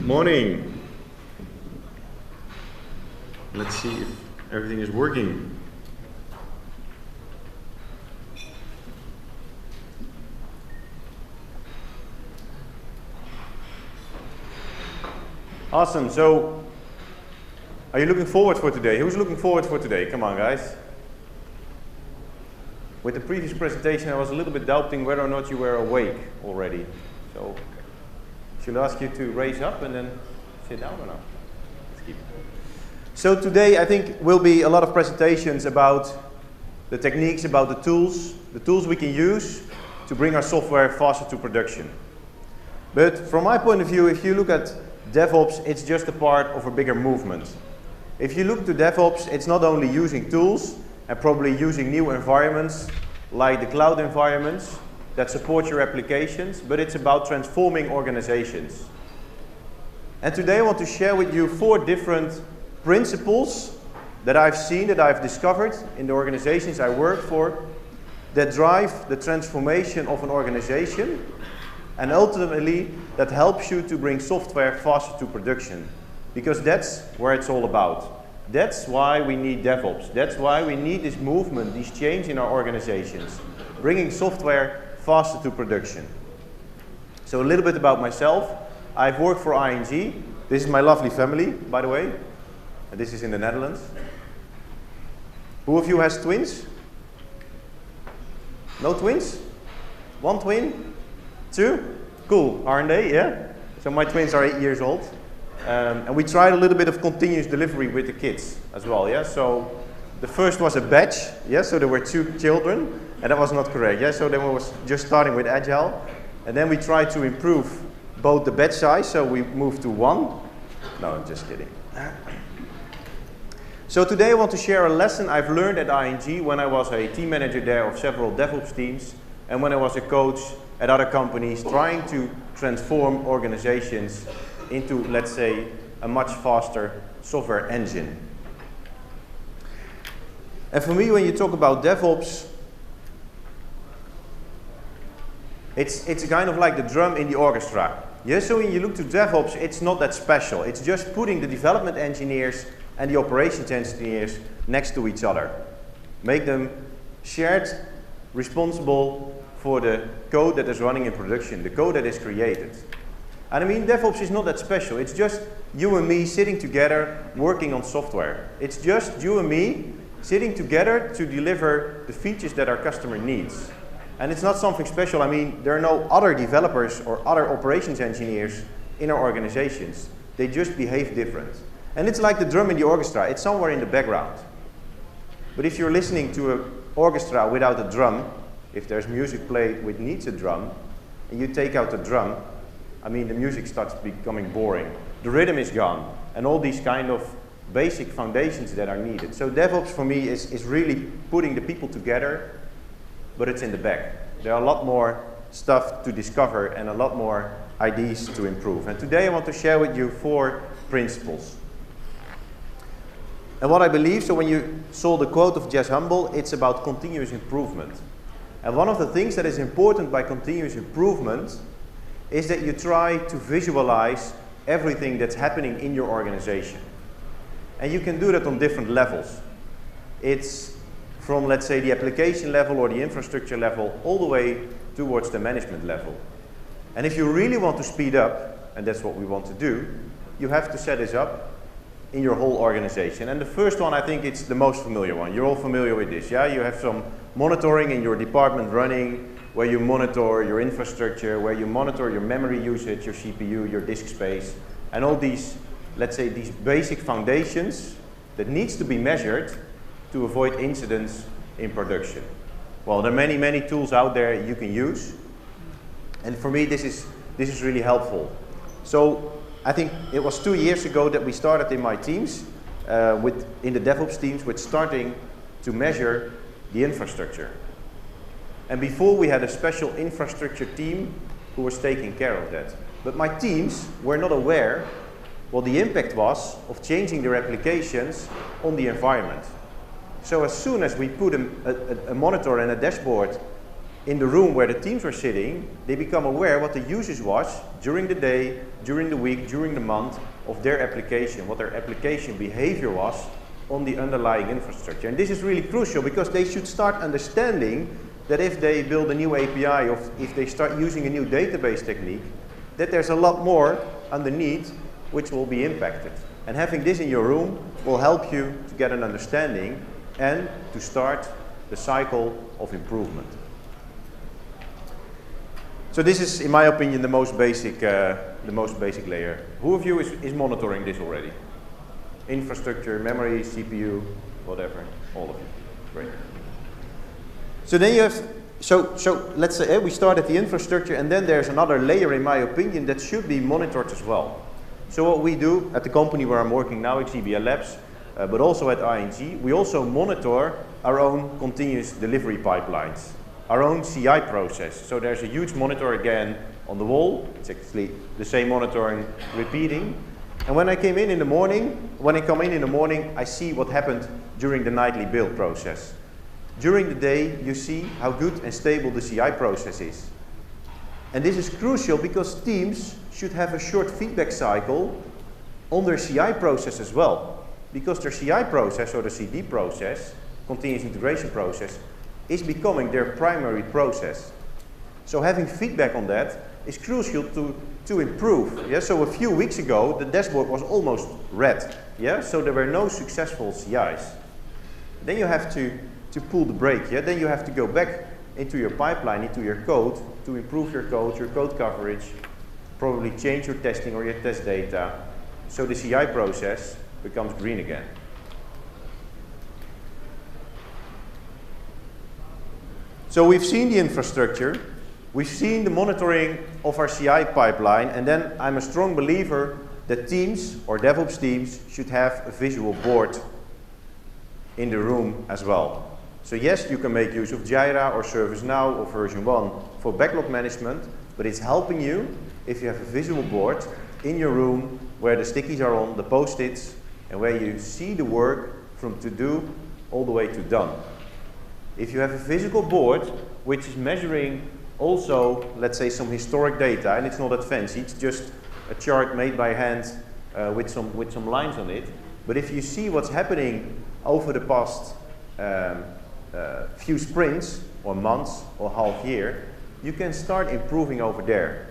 Morning. Let's see if everything is working. Awesome. So, are you looking forward for today? Who's looking forward for today? Come on, guys. With the previous presentation, I was a little bit doubting whether or not you were awake already. So, I should ask you to raise up and then sit down or not? Let's keep it. So today, I think will be a lot of presentations about the techniques, about the tools we can use to bring our software faster to production. But from my point of view, if you look at DevOps, it's just a part of a bigger movement. If you look to DevOps, it's not only using tools and probably using new environments like the cloud environments that support your applications, but it's about transforming organizations. And today I want to share with you 4 different principles that I've seen, that I've discovered in the organizations I work for, that drive the transformation of an organization and ultimately that helps you to bring software faster to production. Because that's where it's all about. That's why we need DevOps. That's why we need this movement, this change in our organizations, bringing software faster to production. So a little bit about myself. I've worked for ING. This is my lovely family, by the way. And this is in the Netherlands. Who of you has twins? No twins? 1 twin? 2? Cool, aren't they? Yeah? So my twins are 8 years old. And we tried a little bit of continuous delivery with the kids as well. Yeah? So the first was a batch. Yeah? So there were 2 children. And that was not correct. Yeah? So then we was just starting with Agile. And then we tried to improve both the batch size. So we moved to 1. No, I'm just kidding. So today I want to share a lesson I've learned at ING when I was a team manager there of several DevOps teams and when I was a coach at other companies trying to transform organizations into, let's say, a much faster software engine. And for me, when you talk about DevOps, it's kind of like the drum in the orchestra. Yeah, so when you look to DevOps, it's not that special. It's just putting the development engineers and the operations engineers next to each other. Make them shared, responsible for the code that is running in production, the code that is created. And I mean, DevOps is not that special. It's just you and me sitting together working on software. It's just you and me sitting together to deliver the features that our customer needs. And it's not something special. I mean, there are no other developers or other operations engineers in our organizations. They just behave different. And it's like the drum in the orchestra. It's somewhere in the background. But if you're listening to an orchestra without a drum, if there's music played which needs a drum, and you take out the drum, I mean, the music starts becoming boring. The rhythm is gone, and all these kind of basic foundations that are needed. So DevOps for me is really putting the people together, but it's in the back. There are a lot more stuff to discover and a lot more ideas to improve. And today I want to share with you 4 principles. And what I believe, so when you saw the quote of Jess Humble, it's about continuous improvement. And one of the things that is important by continuous improvement is that you try to visualize everything that's happening in your organization. And you can do that on different levels. It's from, let's say, the application level or the infrastructure level all the way towards the management level. And if you really want to speed up, and that's what we want to do, you have to set this up in your whole organization. And the first one, I think it's the most familiar one. You're all familiar with this, yeah? You have some monitoring in your department running, where you monitor your infrastructure, where you monitor your memory usage, your CPU, your disk space, and all these, let's say, these basic foundations that needs to be measured to avoid incidents in production. Well, there are many, many tools out there you can use. And for me, this is really helpful. So I think it was 2 years ago that we started in my teams, in the DevOps teams, with starting to measure the infrastructure. And before we had a special infrastructure team who was taking care of that. But my teams were not aware what the impact was of changing their applications on the environment. So as soon as we put a monitor and a dashboard in the room where the teams were sitting, they become aware what the usage was during the day, during the week, during the month of their application, what their application behavior was on the underlying infrastructure. And this is really crucial because they should start understanding that if they build a new API or if they start using a new database technique, that there's a lot more underneath which will be impacted. And having this in your room will help you to get an understanding and to start the cycle of improvement. So this is, in my opinion, the most basic layer. Who of you is monitoring this already? Infrastructure, memory, CPU, whatever, all of you. Great. So then you have, so let's say we start at the infrastructure, and then there's another layer, in my opinion, that should be monitored as well. So what we do at the company where I'm working now, XebiaLabs, but also at ING, we also monitor our own continuous delivery pipelines, our own CI process. So there's a huge monitor again on the wall. It's actually the same monitoring repeating. And when I come in in the morning, I see what happened during the nightly build process. During the day, you see how good and stable the CI process is. And this is crucial because teams should have a short feedback cycle on their CI process as well. Because their CI process, or the CD process, continuous integration process, is becoming their primary process. So having feedback on that is crucial to improve. Yeah? So a few weeks ago, the dashboard was almost red. Yeah? So there were no successful CIs. Then you have to pull the brake. Yeah? Then you have to go back into your pipeline, into your code, to improve your code coverage, probably change your testing or your test data, so the CI process becomes green again. So we've seen the infrastructure, we've seen the monitoring of our CI pipeline, and then I'm a strong believer that teams or DevOps teams should have a visual board in the room as well. So yes, you can make use of Jira or ServiceNow or version 1 for backlog management, but it's helping you if you have a visual board in your room where the stickies are on, the post-its, and where you see the work from to do all the way to done. If you have a physical board which is measuring also, let's say, some historic data, and it's not that fancy, it's just a chart made by hand with some lines on it, but if you see what's happening over the past few sprints or months or half year, you can start improving over there.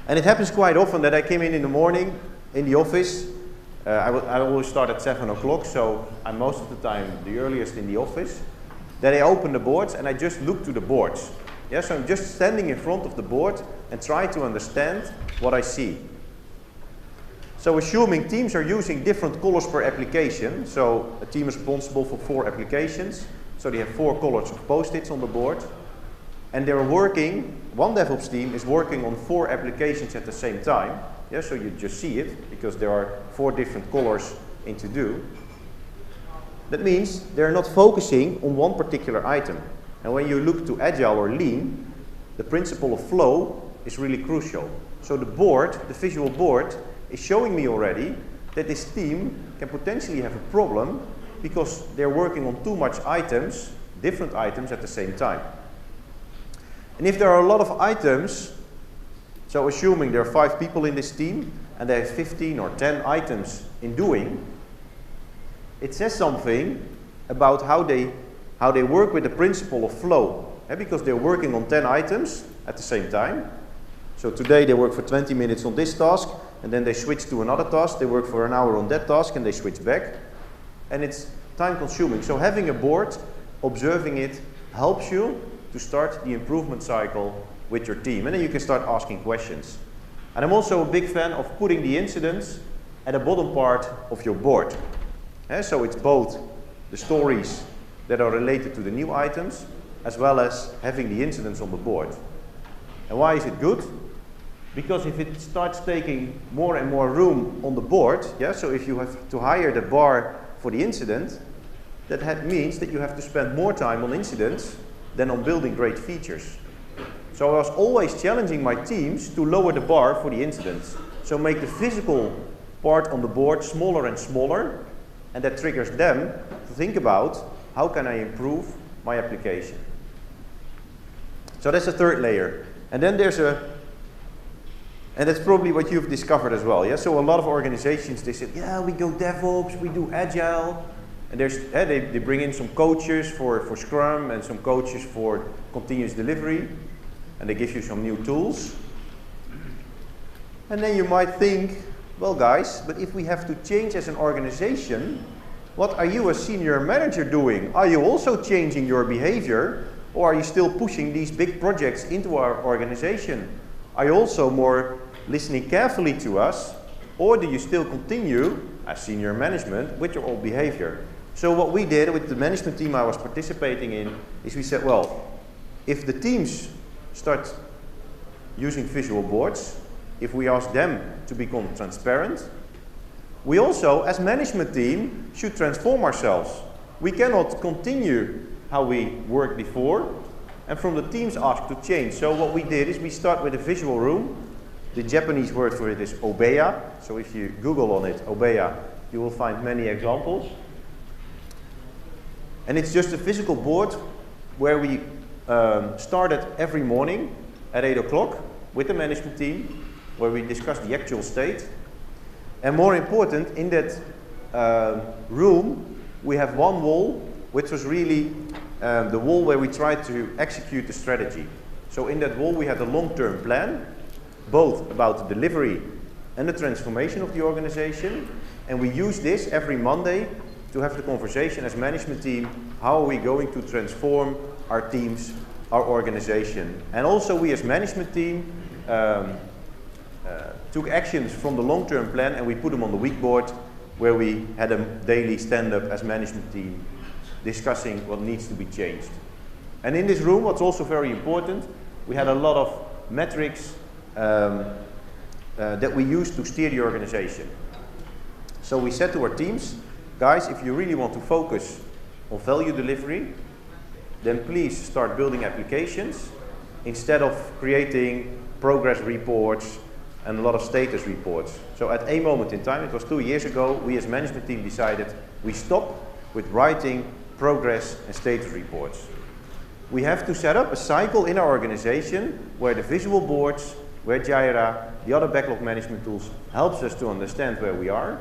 And it happens quite often that I came in the morning in the office. I always start at 7 o'clock, so I'm most of the time the earliest in the office. Then I open the boards and I just look to the boards. Yeah, so I'm just standing in front of the board and try to understand what I see. So assuming teams are using different colors per application, so a team is responsible for 4 applications, so they have 4 colors of post-its on the board, and they're working, one DevOps team is working on 4 applications at the same time. Yeah, so you just see it because there are 4 different colors in to do. That means they're not focusing on one particular item. And when you look to Agile or Lean, the principle of flow is really crucial. So the board, the visual board, is showing me already that this team can potentially have a problem because they're working on too much items, different items at the same time. And if there are a lot of items, so assuming there are 5 people in this team and they have 15 or 10 items in doing, it says something about how they work with the principle of flow. Because they're working on 10 items at the same time. So today they work for 20 minutes on this task, and then they switch to another task. They work for an hour on that task, and they switch back. And it's time consuming. So having a board, observing it, helps you to start the improvement cycle with your team. And then you can start asking questions. And I'm also a big fan of putting the incidents at the bottom part of your board. So it's both the stories that are related to the new items, as well as having the incidents on the board. And why is it good? Because if it starts taking more and more room on the board, so if you have to hire the bar for the incident, that means that you have to spend more time on incidents than on building great features. So I was always challenging my teams to lower the bar for the incidents. So make the physical part on the board smaller and smaller, and that triggers them to think about how can I improve my application. So that's the third layer. And then there's and that's probably what you've discovered as well. Yeah. So a lot of organizations, they said, yeah, we go DevOps, we do Agile, and they bring in some coaches for Scrum and some coaches for continuous delivery, and they give you some new tools. And then you might think, well, guys, but if we have to change as an organization, what are you as senior manager doing? Are you also changing your behavior, or are you still pushing these big projects into our organization? Are you also more listening carefully to us, or do you still continue as senior management with your old behavior? So what we did with the management team I was participating in is we said, well, if the teams start using visual boards, if we ask them to become transparent, we also, as management team, should transform ourselves. We cannot continue how we worked before, and from the teams ask to change. So what we did is we start with a visual room. The Japanese word for it is obeya. So if you Google on it, obeya, you will find many examples. And it's just a physical board where we started every morning at 8 o'clock with the management team, where we discussed the actual state. And more important, in that room, we have one wall, which was really the wall where we tried to execute the strategy. So in that wall, we had a long-term plan, both about the delivery and the transformation of the organization. And we use this every Monday to have the conversation as management team, how are we going to transform our teams, our organization. And also we as management team took actions from the long-term plan and we put them on the week board, where we had a daily stand-up as management team discussing what needs to be changed. And in this room, what's also very important, we had a lot of metrics that we used to steer the organization. So we said to our teams, guys, if you really want to focus on value delivery, then please start building applications instead of creating progress reports and a lot of status reports. So at a moment in time, it was 2 years ago, we as management team decided we stop with writing progress and status reports. We have to set up a cycle in our organization where the visual boards, where Jira, the other backlog management tools helps us to understand where we are.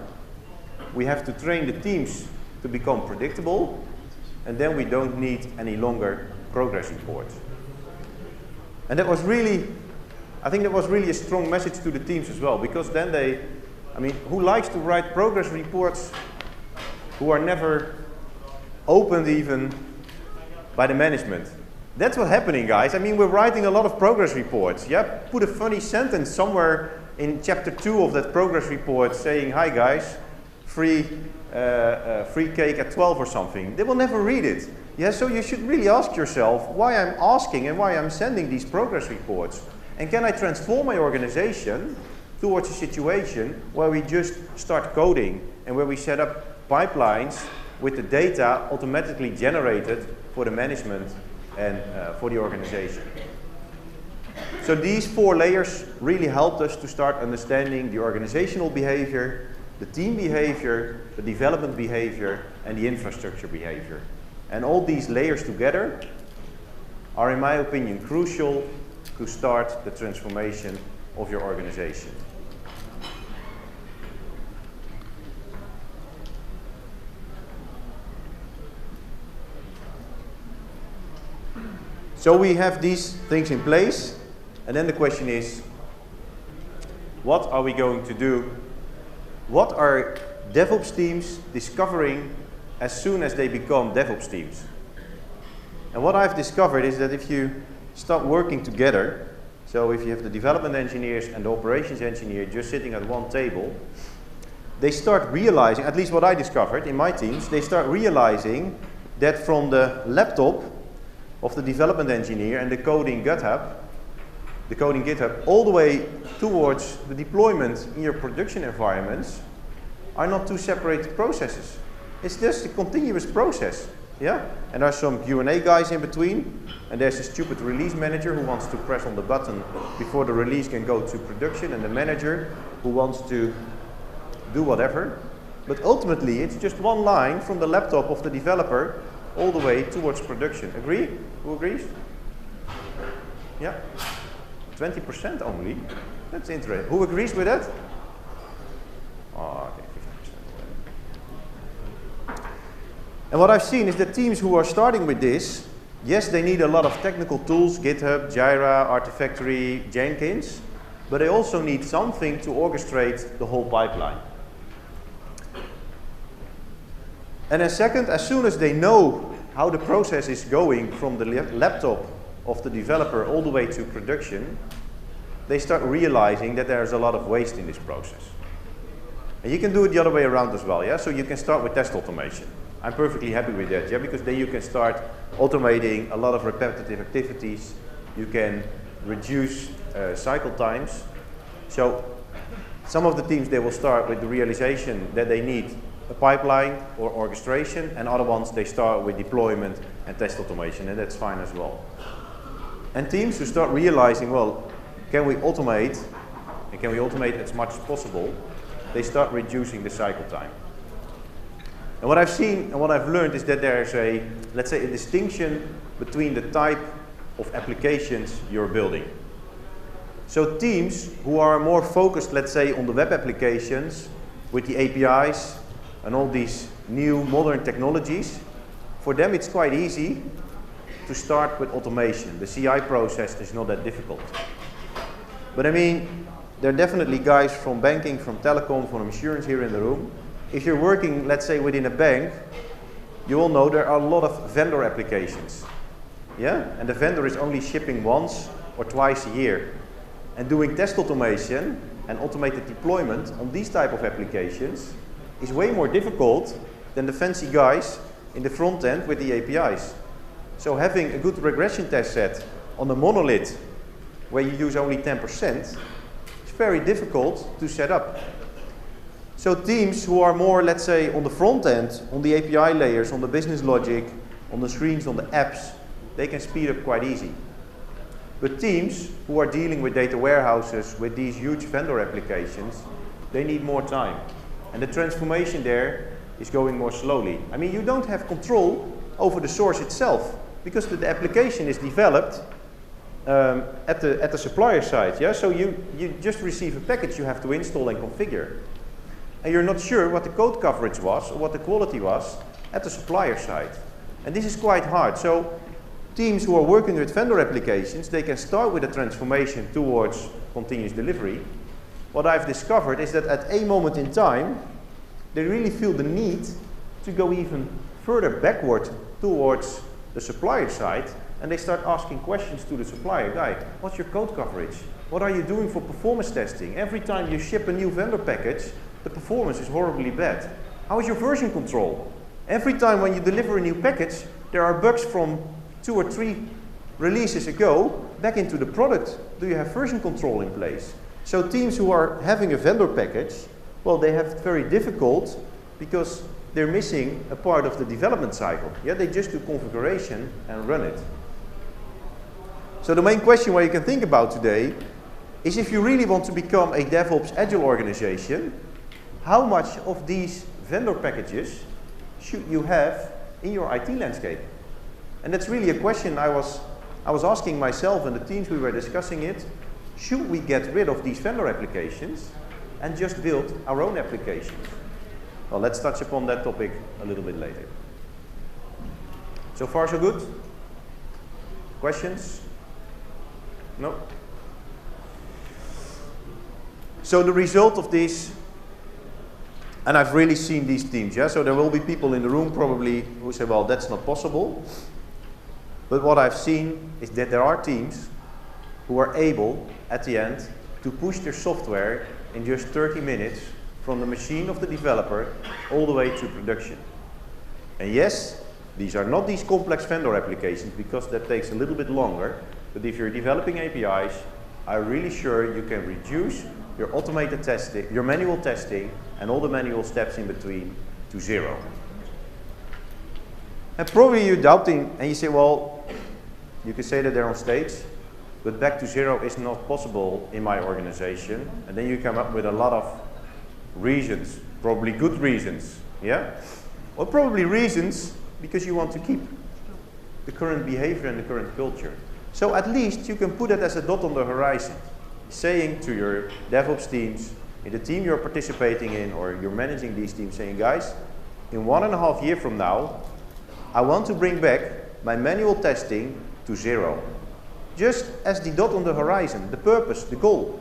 We have to train the teams to become predictable, and then we don't need any longer progress reports. And that was really, I think that was really a strong message to the teams as well, because then who likes to write progress reports who are never opened even by the management? That's what's happening, guys. We're writing a lot of progress reports. Yeah, put a funny sentence somewhere in chapter 2 of that progress report saying, hi guys, free cake at 12 or something. They will never read it. Yeah, so you should really ask yourself why I'm asking and why I'm sending these progress reports. And can I transform my organization towards a situation where we just start coding and where we set up pipelines with the data automatically generated for the management and for the organization. So these 4 layers really helped us to start understanding the organizational behavior, the team behavior, the development behavior, and the infrastructure behavior. And all these layers together are, in my opinion, crucial to start the transformation of your organization. So we have these things in place, and then the question is, what are we going to do? What are DevOps teams discovering as soon as they become DevOps teams? And what I've discovered is that if you start working together, so if you have the development engineers and the operations engineer just sitting at one table, they start realizing, at least what I discovered in my teams, they start realizing that from the laptop of the development engineer and the coding GitHub, all the way towards the deployment in your production environments are not two separate processes. It's just a continuous process. Yeah? And there's some Q&A guys in between, and there's a stupid release manager who wants to press on the button before the release can go to production, and the manager who wants to do whatever. But ultimately, it's just one line from the laptop of the developer all the way towards production. Agree? Who agrees? Yeah, 20% only. That's interesting. Who agrees with that? Oh, okay, 50%. And what I've seen is that teams who are starting with this, yes, they need a lot of technical tools, GitHub, Jira, Artifactory, Jenkins, but they also need something to orchestrate the whole pipeline. And then second, as soon as they know how the process is going from the laptop of the developer all the way to production, they start realizing that there's a lot of waste in this process. And you can do it the other way around as well, yeah? So you can start with test automation. I'm perfectly happy with that, yeah? Because then you can start automating a lot of repetitive activities. You can reduce cycle times. So some of the teams, they will start with the realization that they need a pipeline or orchestration, and other ones, they start with deployment and test automation, and that's fine as well. And teams who start realizing, well, can we automate, and can we automate as much as possible, they start reducing the cycle time. And what I've seen and what I've learned is that there's a, let's say, a distinction between the type of applications you're building. So teams who are more focused, let's say, on the web applications with the APIs and all these new modern technologies, for them it's quite easy to start with automation. The CI process is not that difficult. But I mean, there are definitely guys from banking, from telecom, from insurance here in the room. If you're working, let's say, within a bank, you all know there are a lot of vendor applications. Yeah? And the vendor is only shipping once or twice a year. And doing test automation and automated deployment on these type of applications is way more difficult than the fancy guys in the front end with the APIs. So having a good regression test set on a monolith where you use only 10% is very difficult to set up. So teams who are more, let's say, on the front end, on the API layers, on the business logic, on the screens, on the apps, they can speed up quite easy. But teams who are dealing with data warehouses, with these huge vendor applications, they need more time. And the transformation there is going more slowly. I mean, you don't have control over the source itself, because the application is developed at the supplier side. Yeah? So you just receive a package you have to install and configure. And you're not sure what the code coverage was or what the quality was at the supplier side. And this is quite hard. So teams who are working with vendor applications, they can start with a transformation towards continuous delivery. What I've discovered is that at a moment in time, they really feel the need to go even further backward towards the supplier side, and they start asking questions to the supplier. Guy, what's your code coverage? What are you doing for performance testing? Every time you ship a new vendor package, the performance is horribly bad. How is your version control? Every time when you deliver a new package, there are bugs from 2 or 3 releases ago back into the product. Do you have version control in place? So teams who are having a vendor package, well, they have it very difficult because they're missing a part of the development cycle. Yeah, they just do configuration and run it. So the main question where you can think about today is, if you really want to become a DevOps Agile organization, how much of these vendor packages should you have in your IT landscape? And that's really a question I was asking myself and the teams we were discussing it. Should we get rid of these vendor applications and just build our own applications? Well, let's touch upon that topic a little bit later. So far, so good? Questions? No? So the result of this, and I've really seen these teams, yeah? So there will be people in the room probably who say, well, that's not possible. But what I've seen is that there are teams who are able, at the end, to push their software in just 30 minutes from the machine of the developer all the way to production. And yes, these are not these complex vendor applications, because that takes a little bit longer. But if you're developing APIs, I'm really sure you can reduce your automated testing, your manual testing, and all the manual steps in between to 0. And probably you're doubting, and you say, well, you can say that they're on stage, but back to 0 is not possible in my organization. And then you come up with a lot of reasons, probably good reasons, yeah? Or probably reasons because you want to keep the current behavior and the current culture. So at least you can put it as a dot on the horizon, saying to your DevOps teams, in the team you're participating in or you're managing these teams, saying, guys, in 1.5 years from now, I want to bring back my manual testing to 0. Just as the dot on the horizon, the purpose, the goal.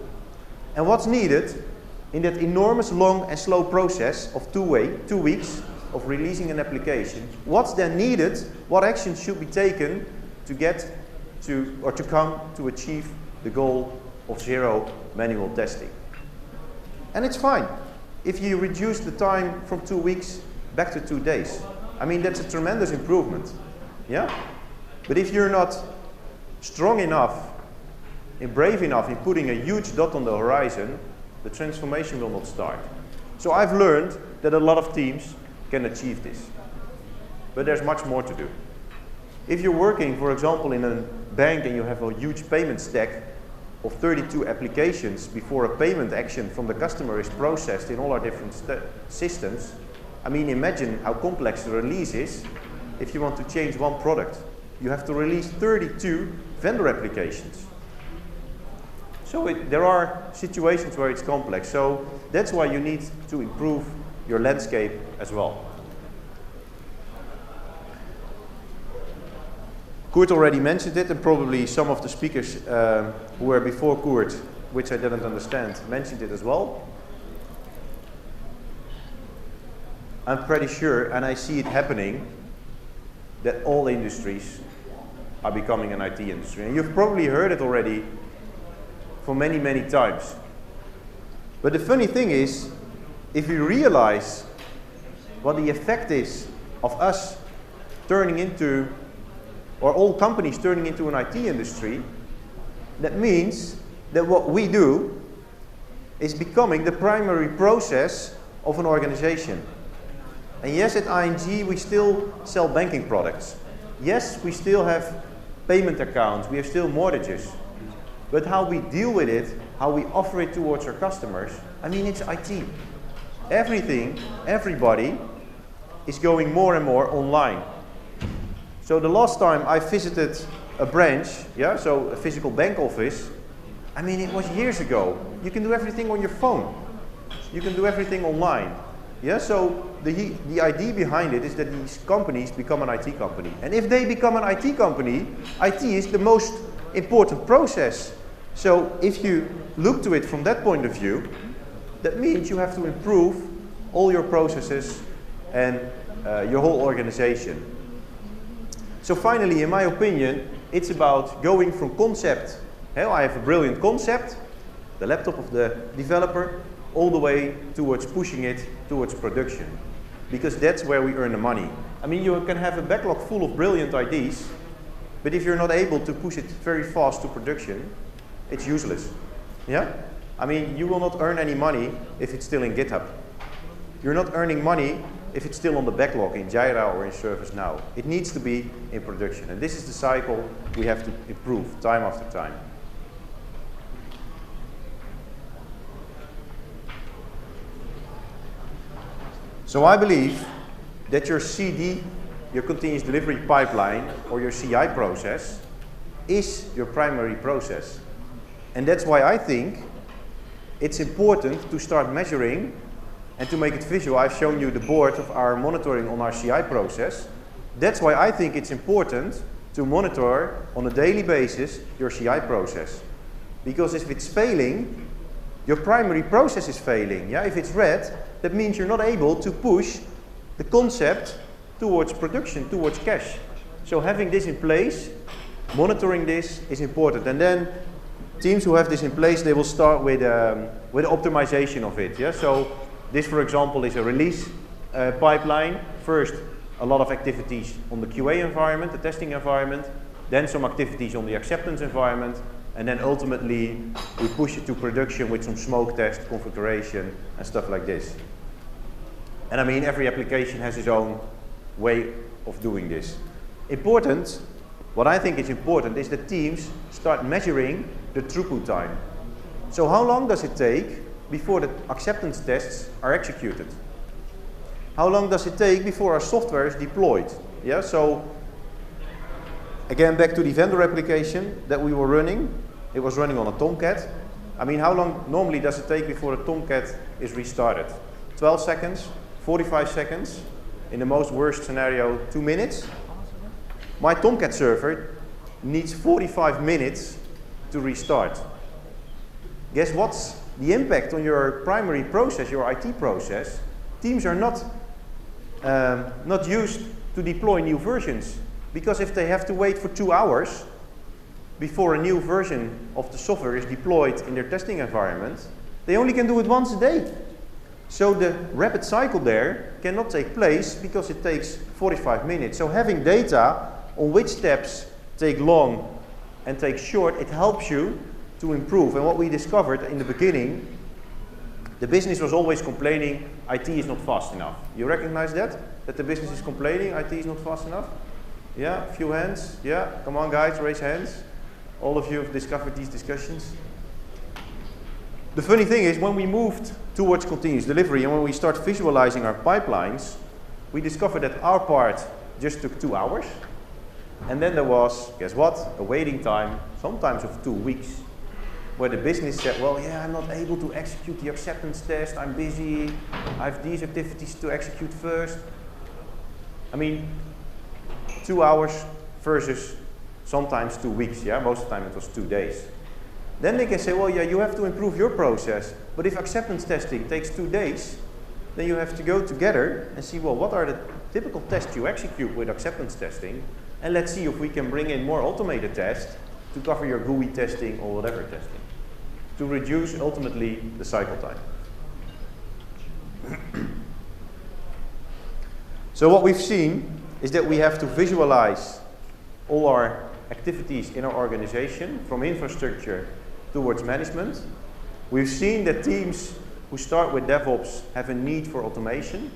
And what's needed in that enormous long and slow process of 2 weeks of releasing an application, what's then needed, what actions should be taken to get to, or to come to achieve the goal of 0 manual testing. And it's fine if you reduce the time from 2 weeks back to 2 days. I mean, that's a tremendous improvement. Yeah? But if you're not strong enough and brave enough in putting a huge dot on the horizon, the transformation will not start. So I've learned that a lot of teams can achieve this. But there's much more to do. If you're working, for example, in a bank and you have a huge payment stack of 32 applications before a payment action from the customer is processed in all our different systems, I mean, imagine how complex the release is if you want to change one product. You have to release 32 vendor applications. So there are situations where it's complex. So that's why you need to improve your landscape as well. Kurt already mentioned it, and probably some of the speakers who were before Kurt, which I didn't understand, mentioned it as well. I'm pretty sure, and I see it happening, that all industries are becoming an IT industry. And you've probably heard it already for many, many times. But the funny thing is, if you realize what the effect is of us turning into, or all companies turning into an IT industry, that means that what we do is becoming the primary process of an organization. And yes, at ING we still sell banking products. Yes, we still have payment accounts, we have still mortgages. But how we deal with it, how we offer it towards our customers, I mean, it's IT. Everything, everybody is going more and more online. So the last time I visited a branch, so a physical bank office, I mean, it was years ago. You can do everything on your phone. You can do everything online. Yeah, so the idea behind it is that these companies become an IT company. And if they become an IT company, IT is the most important process. So if you look to it from that point of view, that means you have to improve all your processes and your whole organization. So finally, in my opinion, it's about going from concept. I have a brilliant concept, the laptop of the developer, all the way towards pushing it towards production. Because that's where we earn the money. I mean, you can have a backlog full of brilliant ideas, but if you're not able to push it very fast to production, it's useless. Yeah? I mean, you will not earn any money if it's still in GitHub. You're not earning money if it's still on the backlog in Jira or in ServiceNow. It needs to be in production. And this is the cycle we have to improve time after time. So I believe that your CD, your continuous delivery pipeline, or your CI process is your primary process. And that's why I think it's important to start measuring and to make it visual. I've shown you the board of our monitoring on our CI process. That's why I think it's important to monitor on a daily basis your CI process. Because if it's failing, your primary process is failing. Yeah? If it's red, that means you're not able to push the concept towards production, towards cash. So having this in place, monitoring this is important. And then teams who have this in place, they will start with optimization of it. Yeah? So this, for example, is a release pipeline. First, a lot of activities on the QA environment, the testing environment, then some activities on the acceptance environment, and then ultimately we push it to production with some smoke test, configuration, and stuff like this. And I mean, every application has its own way of doing this. Important, what I think is important, is that teams start measuring the throughput time. So how long does it take before the acceptance tests are executed? How long does it take before our software is deployed? Yeah, so Again, back to the vendor application that we were running. It was running on a Tomcat. I mean, how long normally does it take before a Tomcat is restarted? 12 seconds, 45 seconds, in the most worst scenario, 2 minutes. My Tomcat server needs 45 minutes to restart. Guess what's the impact on your primary process, your IT process? Teams are not used to deploy new versions, because if they have to wait for 2 hours before a new version of the software is deployed in their testing environment, they only can do it once a day. So the rapid cycle there cannot take place because it takes 45 minutes. So having data on which steps take long and take short, it helps you to improve. And what we discovered in the beginning, the business was always complaining IT is not fast enough. You recognize that? That the business is complaining IT is not fast enough? Yeah, a few hands. Yeah, come on guys, raise hands. All of you have discovered these discussions. The funny thing is, when we moved towards continuous delivery and when we start visualizing our pipelines, we discovered that our part just took 2 hours. And then there was, guess what, a waiting time, sometimes of 2 weeks, where the business said, well, yeah, I'm not able to execute the acceptance test, I'm busy, I have these activities to execute first. I mean, 2 hours versus sometimes 2 weeks, yeah, most of the time it was 2 days. Then they can say, well, yeah, you have to improve your process, but if acceptance testing takes 2 days, then you have to go together and see, well, what are the typical tests you execute with acceptance testing, and let's see if we can bring in more automated tests to cover your GUI testing or whatever testing, to reduce ultimately the cycle time. So what we've seen is that we have to visualize all our activities in our organization, from infrastructure towards management. We've seen that teams who start with DevOps have a need for automation.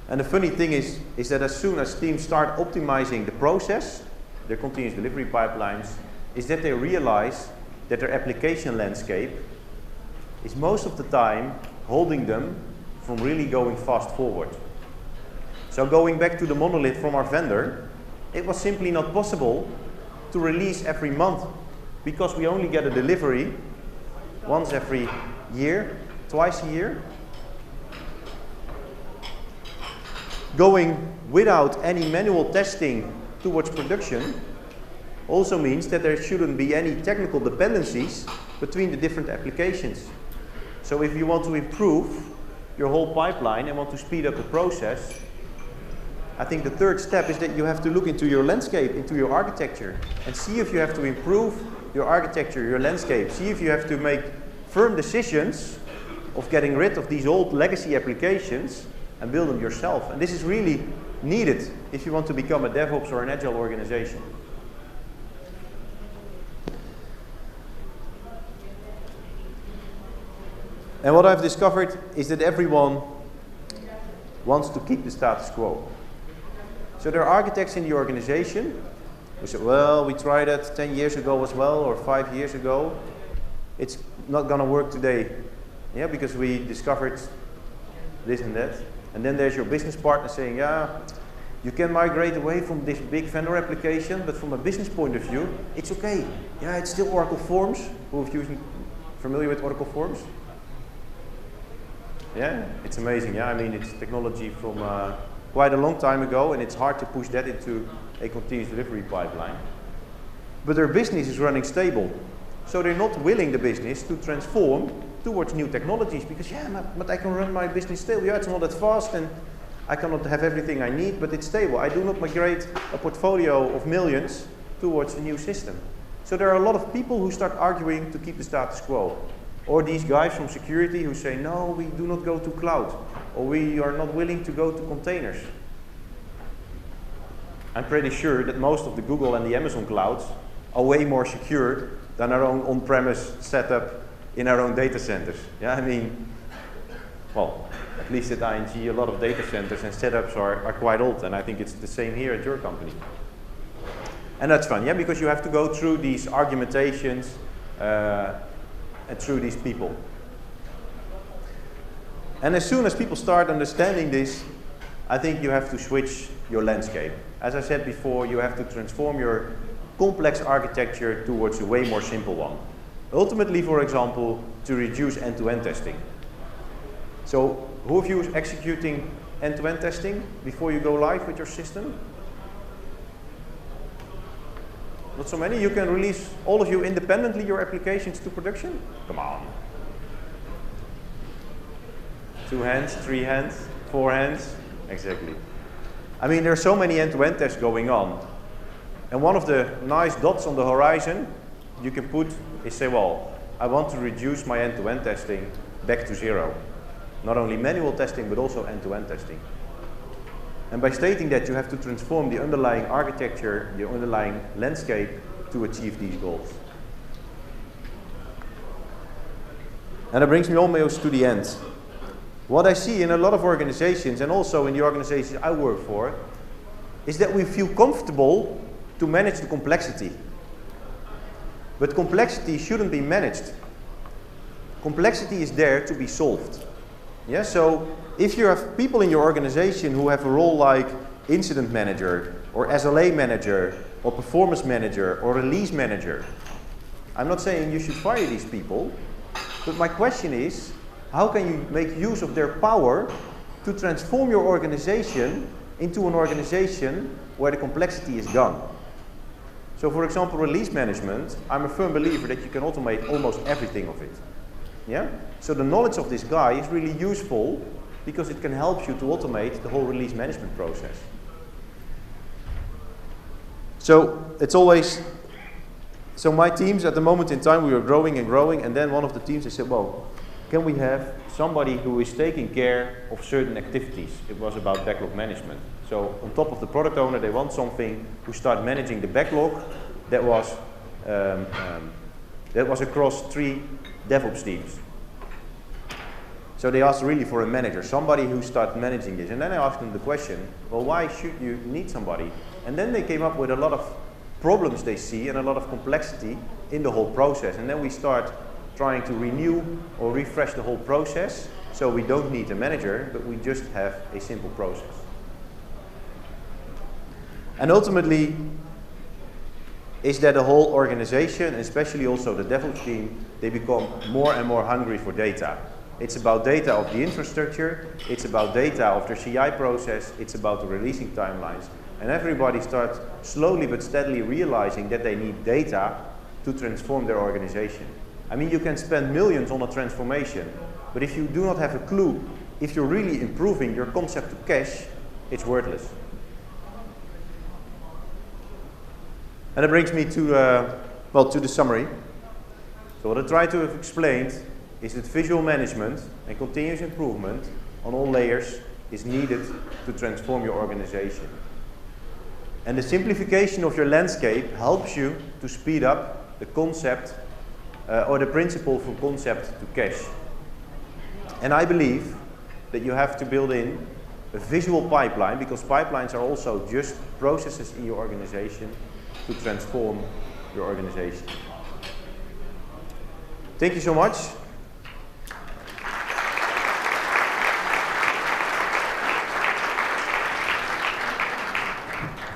And the funny thing is that as soon as teams start optimizing the process, their continuous delivery pipelines, is that they realize that their application landscape is most of the time holding them from really going fast forward. So going back to the monolith from our vendor, it was simply not possible to release every month because we only get a delivery once every year, twice a year. Going without any manual testing towards production also means that there shouldn't be any technical dependencies between the different applications. So if you want to improve your whole pipeline and want to speed up the process, I think the third step is that you have to look into your landscape, into your architecture, and see if you have to improve your architecture, your landscape. See if you have to make firm decisions of getting rid of these old legacy applications and build them yourself. And this is really needed if you want to become a DevOps or an Agile organization. And what I've discovered is that everyone wants to keep the status quo. So there are architects in the organization who say, well, we tried it 10 years ago as well, or 5 years ago. It's not going to work today, yeah, because we discovered this and that. And then there's your business partner saying, yeah, you can migrate away from this big vendor application, but from a business point of view, it's okay. Yeah, it's still Oracle Forms. Who's familiar with Oracle Forms? Yeah, it's amazing. Yeah, I mean, it's technology from quite a long time ago, and it's hard to push that into a continuous delivery pipeline. But their business is running stable, so they're not willing, the business, to transform towards new technologies, because yeah, but I can run my business stable. Yeah, it's not that fast, and I cannot have everything I need, but it's stable. I do not migrate a portfolio of millions towards a new system. So there are a lot of people who start arguing to keep the status quo. Or these guys from security who say, no, we do not go to cloud, or we are not willing to go to containers. I'm pretty sure that most of the Google and the Amazon clouds are way more secure than our own on-premise setup in our own data centers. Yeah, I mean, well, at least at ING, a lot of data centers and setups are quite old, and I think it's the same here at your company. And that's fun, yeah, because you have to go through these argumentations and through these people. And as soon as people start understanding this, I think you have to switch your landscape. as I said before, you have to transform your complex architecture towards a way more simple one. Ultimately, for example, to reduce end-to-end testing. So, who of you is executing end-to-end testing before you go live with your system? Not so many. You can release, all of you independently, your applications to production? Come on. 2 hands, 3 hands, 4 hands? Exactly. I mean, there are so many end-to-end tests going on. And one of the nice dots on the horizon you can put is say, well, I want to reduce my end-to-end testing back to 0. Not only manual testing, but also end-to-end testing. And by stating that, you have to transform the underlying architecture, the underlying landscape to achieve these goals. And that brings me almost to the end. What I see in a lot of organizations, and also in the organizations I work for, is that we feel comfortable to manage the complexity. But complexity shouldn't be managed. Complexity is there to be solved. Yeah, so if you have people in your organization who have a role like incident manager, or SLA manager, or performance manager, or release manager, I'm not saying you should fire these people, but my question is, how can you make use of their power to transform your organization into an organization where the complexity is gone? So for example, release management, I'm a firm believer that you can automate almost everything of it. Yeah? So the knowledge of this guy is really useful because it can help you to automate the whole release management process. So it's always, so my teams at the moment in time, we were growing and growing, and then one of the teams, they said, well, can we have somebody who is taking care of certain activities? It was about backlog management. So on top of the product owner, they want something to start managing the backlog that was across 3 DevOps teams. So they asked really for a manager, somebody who starts managing this. And then I asked them the question, well, why should you need somebody? And then they came up with a lot of problems they see and a lot of complexity in the whole process. And then we start trying to renew or refresh the whole process, so we don't need a manager, but we just have a simple process. And ultimately, is that the whole organization, especially also the DevOps team, they become more and more hungry for data. It's about data of the infrastructure, it's about data of the CI process, it's about the releasing timelines. And everybody starts slowly but steadily realizing that they need data to transform their organization. I mean, you can spend millions on a transformation, but if you do not have a clue, if you're really improving your concept to cache, it's worthless. And that brings me to, to the summary. So what I tried to have explained is that visual management and continuous improvement on all layers is needed to transform your organization. And the simplification of your landscape helps you to speed up the concept or the principle from concept to cache. And I believe that you have to build in a visual pipeline, because pipelines are also just processes in your organization to transform your organization. Thank you so much.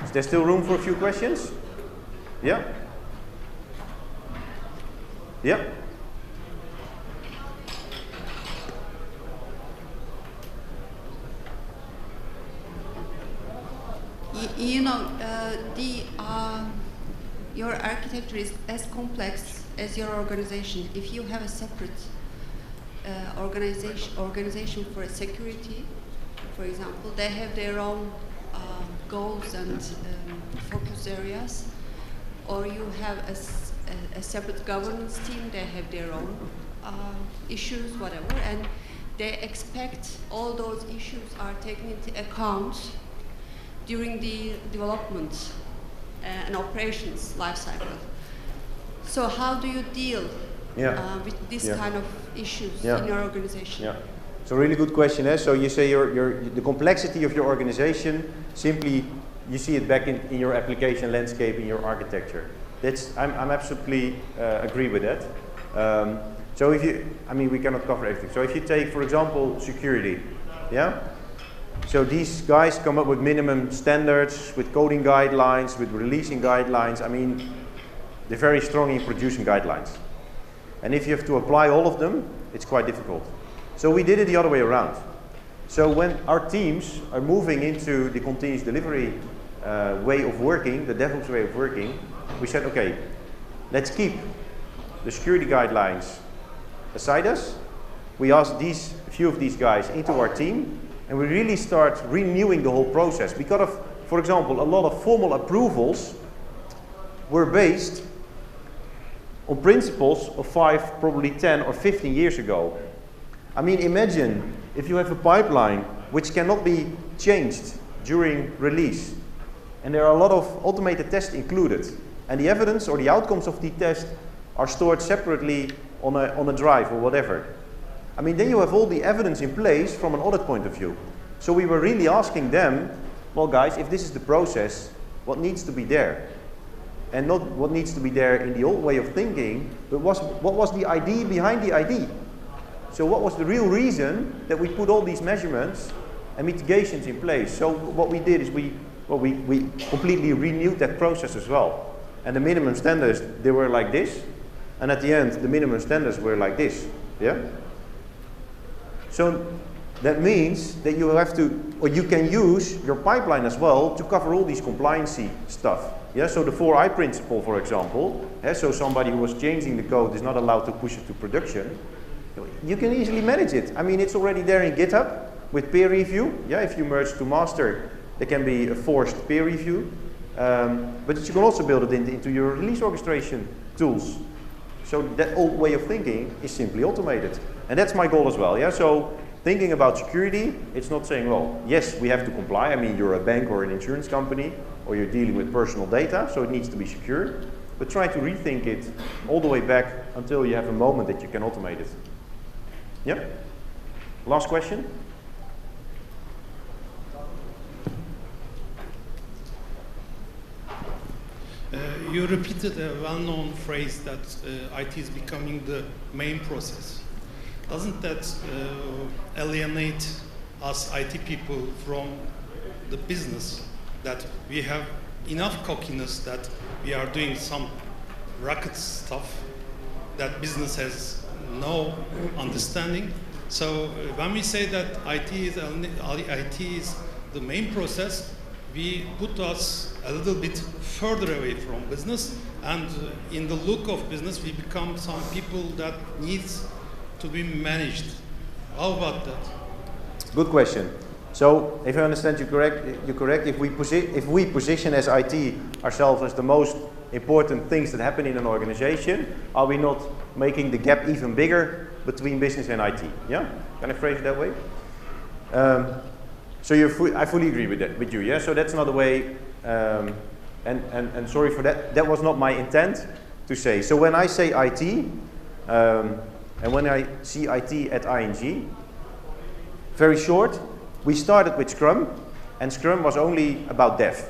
Is there still room for a few questions? Yeah? Yeah? You know, your architecture is as complex as your organization. If you have a separate organization for security, for example, they have their own goals and focus areas, or you have a separate governance team, they have their own issues, whatever, and they expect all those issues are taken into account during the development and operations life cycle. So how do you deal with this kind of issues in your organization? Yeah. So really good question. So you say the complexity of your organization, simply you see it back in your application landscape, in your architecture. I'm absolutely agree with that. So if you, I mean, we cannot cover everything. So if you take, for example, security, yeah? So these guys come up with minimum standards, with coding guidelines, with releasing guidelines. I mean, they're very strong in producing guidelines. And if you have to apply all of them, it's quite difficult. So we did it the other way around. So when our teams are moving into the continuous delivery way of working, the DevOps way of working, we said, okay, let's keep the security guidelines aside us. We asked a few of these guys into our team, and we really start renewing the whole process. Because of, for example, a lot of formal approvals were based on principles of 5, probably 10 or 15 years ago. I mean, imagine if you have a pipeline which cannot be changed during release, and there are a lot of automated tests included, and the evidence or the outcomes of the test are stored separately on a drive or whatever. I mean, then you have all the evidence in place from an audit point of view. So we were really asking them, well guys, if this is the process, what needs to be there? And not what needs to be there in the old way of thinking, but what was the idea behind the idea? So what was the real reason that we put all these measurements and mitigations in place? So what we did is we completely renewed that process as well. And the minimum standards, they were like this. And at the end, the minimum standards were like this. Yeah? So that means that you have to, or you can use your pipeline as well to cover all these compliancy stuff. Yeah, so the 4I principle, for example, so somebody who was changing the code is not allowed to push it to production. You can easily manage it. I mean, it's already there in GitHub with peer review. Yeah, if you merge to master, there can be a forced peer review. But you can also build it into your release orchestration tools. So that old way of thinking is simply automated. And that's my goal as well. Yeah, so thinking about security, it's not saying, well, yes, we have to comply. I mean, you're a bank or an insurance company, or you're dealing with personal data, so it needs to be secure. But try to rethink it all the way back until you have a moment that you can automate it. Yeah? Last question? You repeated a well-known phrase that IT is becoming the main process. Doesn't that alienate us IT people from the business, that we have enough cockiness that we are doing some rocket stuff that business has no understanding? So when we say that IT is the main process, we put us a little bit further away from business, and in the look of business we become some people that needs to be managed. How about that? Good question. So if I understand you correct, if we position as IT ourselves as the most important things that happen in an organization, are we not making the gap even bigger between business and IT? Yeah? Can I phrase it that way? So I fully agree with you. Yeah. So that's another way. And sorry for that. That was not my intent to say. So when I say IT, and when I see IT at ING, very short, we started with Scrum, and Scrum was only about dev.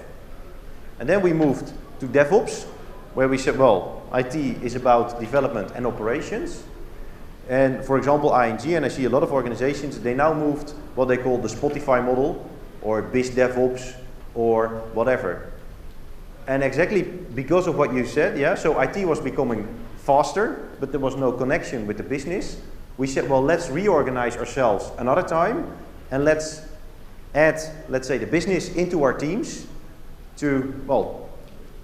And then we moved to DevOps, where we said, well, IT is about development and operations. And for example, ING, and I see a lot of organizations, they now moved what they call the Spotify model, or Biz DevOps, or whatever. And exactly because of what you said, yeah, so IT was becoming faster, but there was no connection with the business. We said, well, let's reorganize ourselves another time, and let's add, let's say, the business into our teams to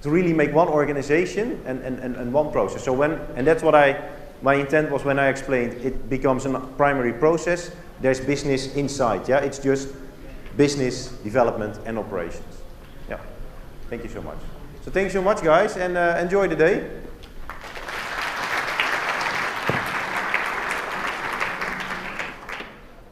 really make one organization and one process. So and that's what my intent was when I explained it becomes a primary process. There's business inside, yeah? It's just business, development, and operations. Yeah. Thank you so much. So thank you so much, guys, and enjoy the day.